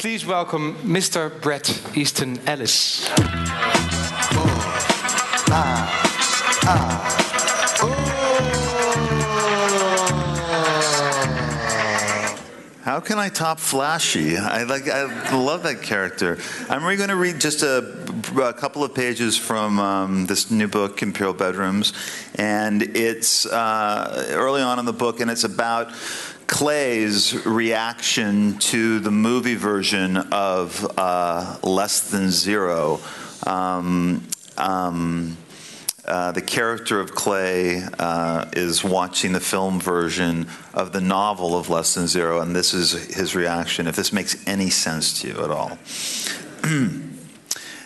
Please welcome Mr. Bret Easton Ellis. How can I top Flashy? I love that character. I'm really going to read just a couple of pages from this new book, Imperial Bedrooms, and it's early on in the book, and it's about Clay's reaction to the movie version of Less Than Zero. The character of Clay is watching the film version of the novel of Less Than Zero, and this is his reaction, if this makes any sense to you at all.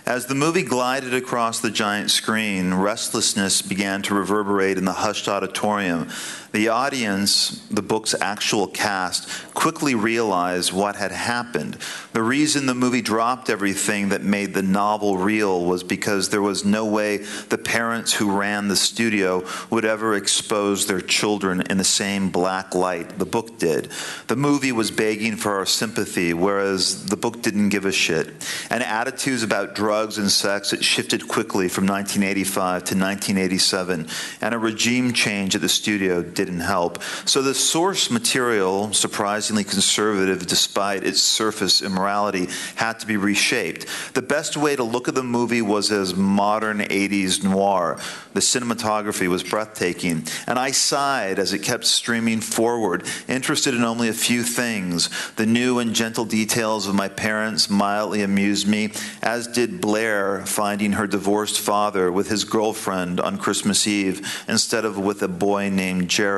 As the movie glided across the giant screen, restlessness began to reverberate in the hushed auditorium. The audience, the book's actual cast, quickly realized what had happened. The reason the movie dropped everything that made the novel real was because there was no way the parents who ran the studio would ever expose their children in the same black light the book did. The movie was begging for our sympathy, whereas the book didn't give a shit. And attitudes about drugs and sex, it shifted quickly from 1985 to 1987, and a regime change at the studio didn't help. So the source material, surprisingly conservative despite its surface immorality, had to be reshaped. The best way to look at the movie was as modern 80s noir. The cinematography was breathtaking, and I sighed as it kept streaming forward, interested in only a few things. The new and gentle details of my parents mildly amused me, as did Blair finding her divorced father with his girlfriend on Christmas Eve instead of with a boy named Jared.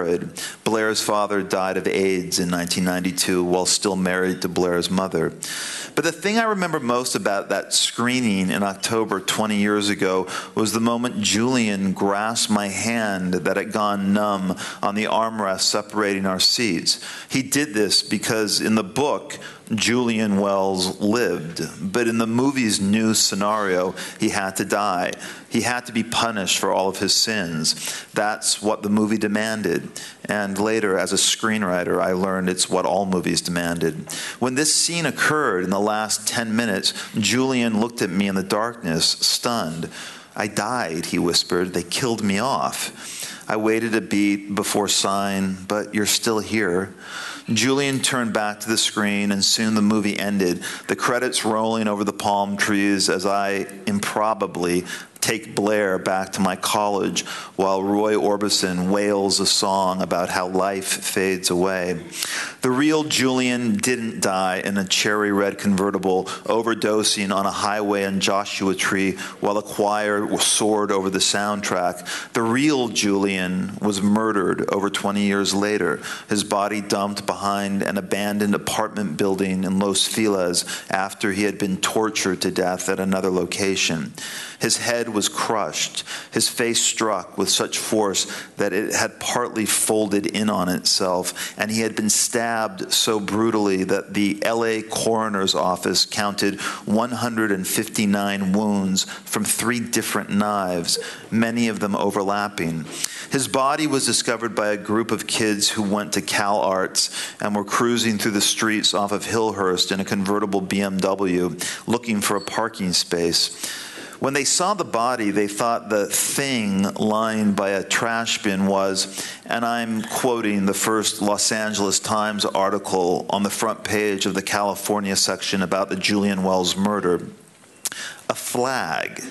Blair's father died of AIDS in 1992 while still married to Blair's mother. But the thing I remember most about that screening in October 20 years ago was the moment Julian grasped my hand that had gone numb on the armrest separating our seats. He did this because in the book, Julian Wells lived, but in the movie's new scenario, he had to die. He had to be punished for all of his sins. That's what the movie demanded. And later, as a screenwriter, I learned it's what all movies demanded. When this scene occurred in the last 10 minutes, Julian looked at me in the darkness, stunned. "I died," he whispered. "They killed me off." I waited a beat before sighing, "But you're still here." Julian turned back to the screen, and soon the movie ended, the credits rolling over the palm trees as I improbably take Blair back to my college while Roy Orbison wails a song about how life fades away. The real Julian didn't die in a cherry red convertible overdosing on a highway in Joshua Tree while a choir soared over the soundtrack. The real Julian was murdered over 20 years later, his body dumped behind an abandoned apartment building in Los Feliz after he had been tortured to death at another location. His head was crushed, his face struck with such force that it had partly folded in on itself, and he had been stabbed so brutally that the LA coroner's office counted 159 wounds from 3 different knives, many of them overlapping. His body was discovered by a group of kids who went to Cal Arts and were cruising through the streets off of Hillhurst in a convertible BMW, looking for a parking space. When they saw the body, they thought the thing lying by a trash bin was, and I'm quoting the first Los Angeles Times article on the front page of the California section about the Julian Wells murder, a flag.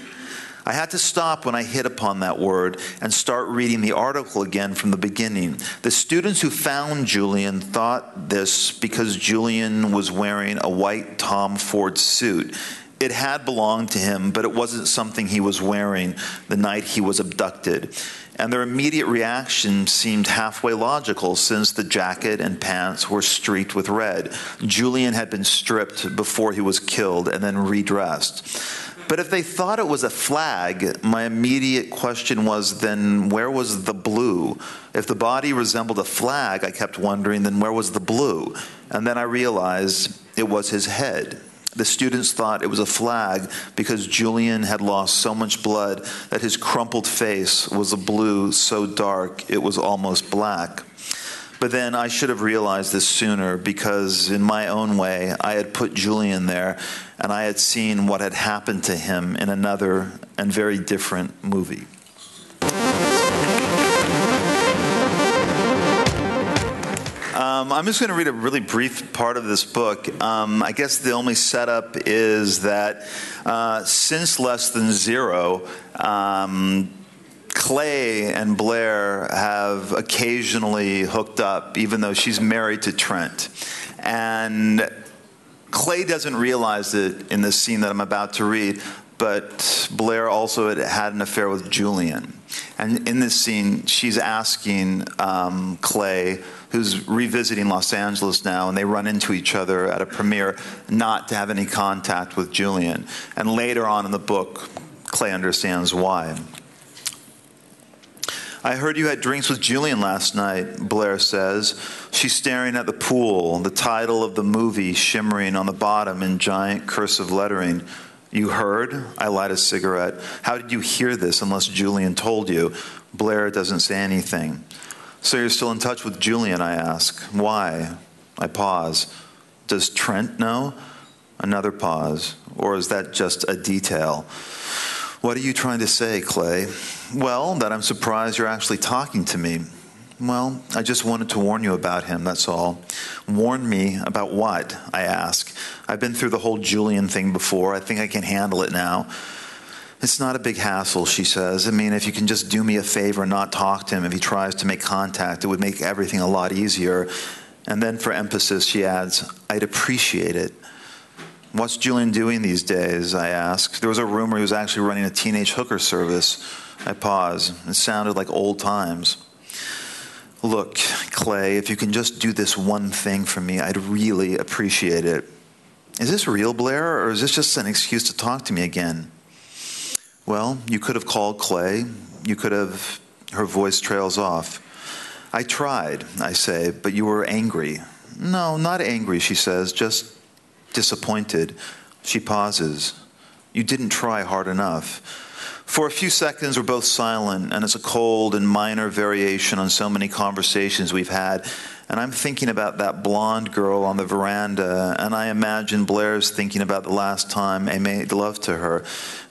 I had to stop when I hit upon that word and start reading the article again from the beginning. The students who found Julian thought this because Julian was wearing a white Tom Ford suit. It had belonged to him, but it wasn't something he was wearing the night he was abducted. And their immediate reaction seemed halfway logical since the jacket and pants were streaked with red. Julian had been stripped before he was killed and then redressed. But if they thought it was a flag, my immediate question was, then where was the blue? If the body resembled a flag, I kept wondering, then where was the blue? And then I realized it was his head. The students thought it was a flag because Julian had lost so much blood that his crumpled face was a blue so dark it was almost black. But then I should have realized this sooner, because in my own way, I had put Julian there, and I had seen what had happened to him in another and very different movie. I'm just going to read a really brief part of this book. I guess the only setup is that since Less Than Zero, Clay and Blair have occasionally hooked up, even though she's married to Trent. And Clay doesn't realize it in this scene that I'm about to read, but Blair also had an affair with Julian. And in this scene, she's asking Clay, who's revisiting Los Angeles now, and they run into each other at a premiere, not to have any contact with Julian. And later on in the book, Clay understands why. I heard you had drinks with Julian last night, Blair says. She's staring at the pool, the title of the movie shimmering on the bottom in giant cursive lettering. You heard? I light a cigarette. How did you hear this unless Julian told you? Blair doesn't say anything. So you're still in touch with Julian, I ask. Why? I pause. Does Trent know? Another pause. Or is that just a detail? What are you trying to say, Clay? Well, that I'm surprised you're actually talking to me. Well, I just wanted to warn you about him, that's all. Warn me about what? I ask. I've been through the whole Julian thing before. I think I can handle it now. It's not a big hassle, she says. I mean, if you can just do me a favor and not talk to him if he tries to make contact, it would make everything a lot easier. And then for emphasis, she adds, I'd appreciate it. What's Julian doing these days? I ask. There was a rumor he was actually running a teenage hooker service. I pause. It sounded like old times. Look, Clay, if you can just do this one thing for me, I'd really appreciate it. Is this real, Blair, or is this just an excuse to talk to me again? Well, you could have called Clay. You could have... Her voice trails off. I tried, I say, but you were angry. No, not angry, she says, just disappointed. She pauses. You didn't try hard enough. For a few seconds, we're both silent, and it's a cold and minor variation on so many conversations we've had. And I'm thinking about that blonde girl on the veranda, and I imagine Blair's thinking about the last time I made love to her.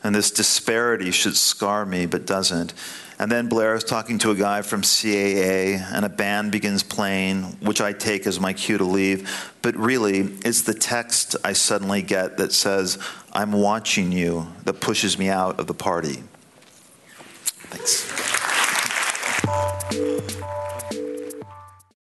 And this disparity should scar me, but doesn't. And then Blair is talking to a guy from CAA, and a band begins playing, which I take as my cue to leave. But really, it's the text I suddenly get that says, I'm watching you, that pushes me out of the party. Thanks.